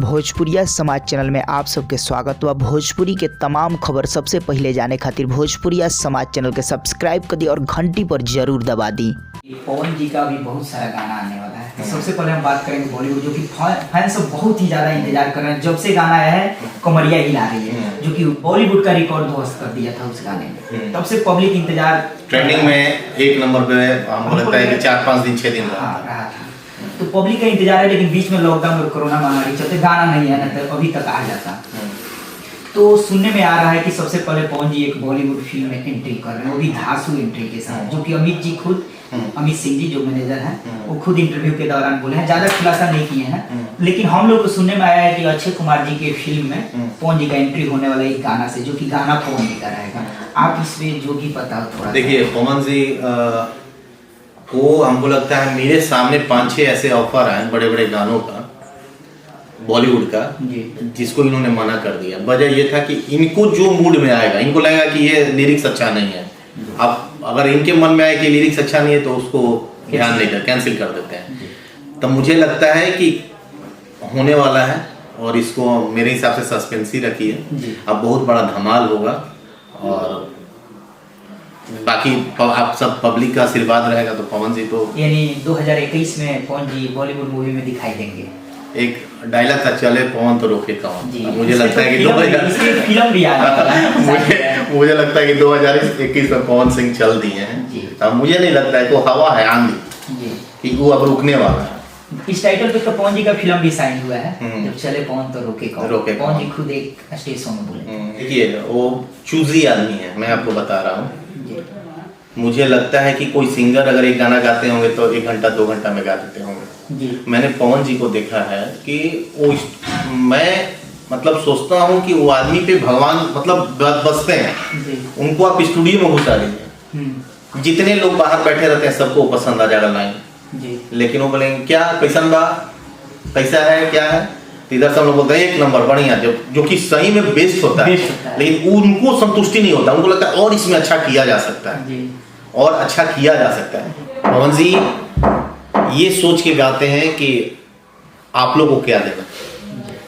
भोजपुरिया समाज चैनल में आप सबके स्वागत बा। भोजपुरी के तमाम खबर सबसे पहले जाने खातिर भोजपुरिया समाज चैनल के सब्सक्राइब कर दी और घंटी पर जरूर दबा दी। पवन जी का भी बहुत सारा गाना आने वाला है। तो सबसे पहले हम बात करेंगे बॉलीवुड, जो कि फैंस बहुत ही ज्यादा इंतजार कर रहे हैं। जब से गाना आया है कमरिया हिला रही है, जो कि बॉलीवुड का रिकॉर्ड ध्वस्त कर दिया था उस गाने में। तब से पब्लिक इंतजार, ट्रेंडिंग में एक नंबर पे हमको लगता है कि 4-5 दिन 6 दिन रहा था। तो पब्लिक का इंतजार है, लेकिन बीच में लॉकडाउन और कोरोना महामारी चलते गाना नहीं है, ना तो अभी तक आ जाता। तो सुनने में आ रहा है कि सबसे पहले पवन जी एक बॉलीवुड फिल्म में एंट्री कर रहे हैं, वो भी धांसू एंट्री के साथ, जो कि अमित सिंह जी जो मैनेजर हैं वो खुद इंटरव्यू के दौरान बोले हैं। ज्यादा खुलासा नहीं किए हैं, लेकिन हम लोग को सुनने में आया है कि अक्षय कुमार जी के फिल्म में पवन जी का एंट्री होने वाला एक गाना से, जो कि गाना पवन जी का रहेगा। आप इसमें जो भी पता हो थोड़ा। देखिए पवन जी को हमको लगता है मेरे सामने 5-6 ऐसे ऑफर आए बड़े बड़े गानों का बॉलीवुड का, जिसको इन्होंने मना कर दिया। वजह ये था कि इनको जो मूड में आएगा, इनको लगेगा कि ये लिरिक्स अच्छा नहीं है। अब अगर इनके मन में आए कि लिरिक्स अच्छा नहीं है तो उसको ध्यान नहीं कर, कैंसिल कर देते हैं। तो मुझे लगता है कि होने वाला है और इसको मेरे हिसाब से सस्पेंस ही रखिए। अब बहुत बड़ा धमाल होगा और बाकी आप सब पब्लिक का आशीर्वाद रहेगा तो पवन जी तो यानी 2021 में पवन जी बॉलीवुड मूवी में दिखाई देंगे। एक डायलॉग था, चले पवन तो रोके कौन। मुझे लगता है कि फिल्म भी मुझे लगता है कि 2021 में पवन सिंह चल दिए हैं। तो मुझे नहीं लगता है तो हवा है आंधी कि वो अब रुकने वाला है। इस टाइटल पे तो पवन जी का फिल्म भी साइन हुआ है, जब चले पवन तो रोके कौन। पवन जी खुद एक स्टेज शो में बोले। देखिए वो चूजी आदमी है, मैं आपको बता रहा हूँ। मुझे लगता है कि कोई सिंगर अगर एक गाना गाते होंगे तो 1 घंटा 2 घंटा में गा देते होंगे। मैंने पवन जी को देखा है कि वो, मैं मतलब सोचता हूँ कि वो आदमी पे भगवान मतलब बसते हैं। उनको आप स्टूडियो में घुसा दीजिए, जितने लोग बाहर बैठे रहते हैं सबको पसंद आ जाएगा लाइन, लेकिन वो बोलेंगे क्या कैसा बा, कैसा है, क्या है। तो इधर सब लोग बोलते हैं 1 नंबर बढ़िया, जो कि सही में बेस्ट होता है, लेकिन उनको संतुष्टि नहीं होता। उनको लगता है और इसमें अच्छा किया जा सकता है, और अच्छा किया जा सकता है। पवन जी ये सोच के गाते हैं कि आप लोगों को क्या देना,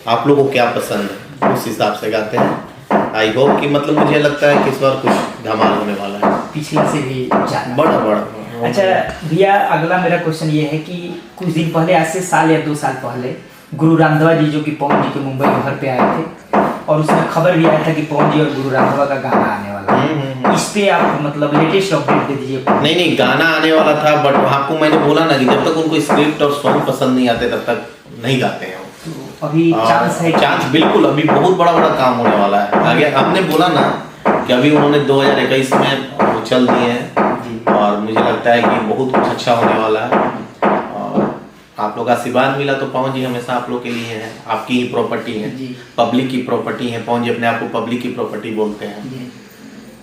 आप लोगों को क्या पसंद है, उस हिसाब से गाते हैं। आई होप कि मतलब मुझे लगता है कि इस बार कुछ धमाल होने वाला है, पिछले से भी बड़ा। अच्छा भैया, अगला मेरा क्वेश्चन ये है कि कुछ दिन पहले, आज से साल या 2 साल पहले, गुरु रामदेव जी जो कि पवन जी के मुंबई में घर पे आए थे, और उसमें खबर भी आया था कि पवन जी और गुरु रामदेव का गाना आने वाला है। इस पे आप मतलब लेटेस्ट अपडेट दे दीजिए। नहीं गाना आने वाला था, बट आपको मैंने बोला ना कि जब तक उनको स्क्रिप्ट और सॉन्ग पसंद नहीं आते तब तक नहीं गाते हैं। तो अभी चांस है, चांस बिल्कुल, अभी बहुत बड़ा काम होने वाला है आगे। आपने बोला ना कि अभी उन्होंने 2021 में वो चल दिए हैं, और मुझे लगता है कि बहुत कुछ अच्छा होने वाला है। आप लोग का आशीर्वाद मिला तो पवन जी हमेशा आप लोग के लिए है, आपकी ही प्रॉपर्टी है, पब्लिक की प्रॉपर्टी है। पवन जी अपने आप को पब्लिक की प्रॉपर्टी बोलते हैं,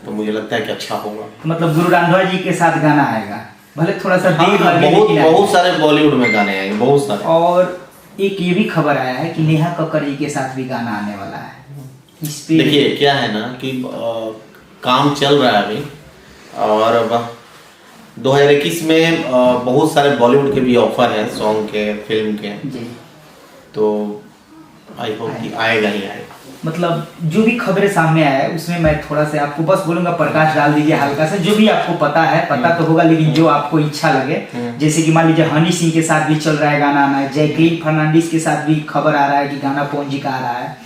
तो मुझे लगता है कि अच्छा होगा। मतलब गुरु रामदेव जी के साथ गाना आएगा, भले थोड़ा सा बहुत सारे बॉलीवुड में गाने आएंगे, बहुत सारे। और एक ये भी खबर आया है कि नेहा कक्कड़ जी के साथ भी गाना आने वाला है। इस पे देखिए क्या है ना कि काम चल रहा है अभी, और 2021 में बहुत सारे बॉलीवुड के भी ऑफर हैं, सॉन्ग के, फिल्म के, तो आई होप कि आएगा ही आएगा। मतलब जो भी खबरें सामने आया है उसमें मैं थोड़ा सा आपको बस बोलूंगा, प्रकाश डाल दीजिए हल्का सा, जो भी आपको पता है, पता तो होगा, लेकिन जो आपको इच्छा लगे। जैसे कि मान लीजिए हनी सिंह के साथ भी चल रहा है गाना आना है, जैकलीन फर्नांडिस के साथ भी खबर आ रहा है कि गाना पवन जी का आ रहा है,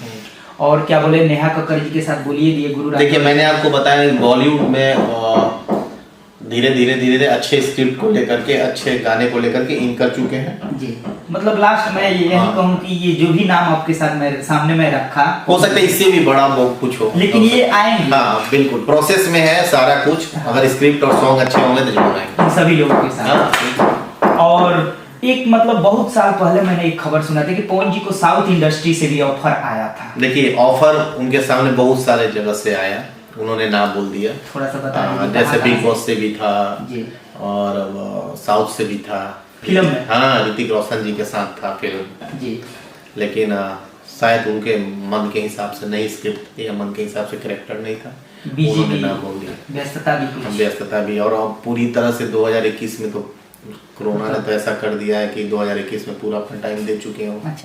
और क्या बोले नेहा कक्कड़ जी के साथ बोलिए दिए गुरु। देखिए मैंने आपको बताया बॉलीवुड में धीरे धीरे अच्छे स्क्रिप्ट को लेकर के, अच्छे गाने को लेकर के इन कर चुके हैं जी। मतलब लास्ट में यही कहूँ कि ये जो भी नाम आपके साथ मेरे सामने में रखा, हो सकता है इससे भी बड़ा बहुत कुछ हो, लेकिन ये आएंगे। हाँ बिल्कुल, प्रोसेस में है सारा कुछ। अगर स्क्रिप्ट और सॉन्ग अच्छे होंगे तो जरूर आएंगे सभी लोगों के साथ। और एक मतलब बहुत साल पहले मैंने एक खबर सुना था कि पवन जी को साउथ इंडस्ट्री से भी ऑफर आया था। देखिए ऑफर उनके सामने बहुत सारे जगह से आया, उन्होंने नाम बोल दिया, थोड़ा सा बता दीजिए। जैसे बिग बॉस से भी था और साउथ से भी था फिल्म में। हाँ, ऋतिक रोशन जी के साथ था फिल्म जी, लेकिन शायद उनके मन के हिसाब से नहीं स्क्रिप्ट या मन के हिसाब से कैरेक्टर नहीं था। बिजी उन्होंने भी, ना बोल दिया, व्यस्तता भी कुछ। व्यस्तता भी। और अब पूरी तरह से 2021 में तो कोरोना ने तो ऐसा कर दिया है कि 2021 में पूरा अपना टाइम दे चुके हैं। अच्छा।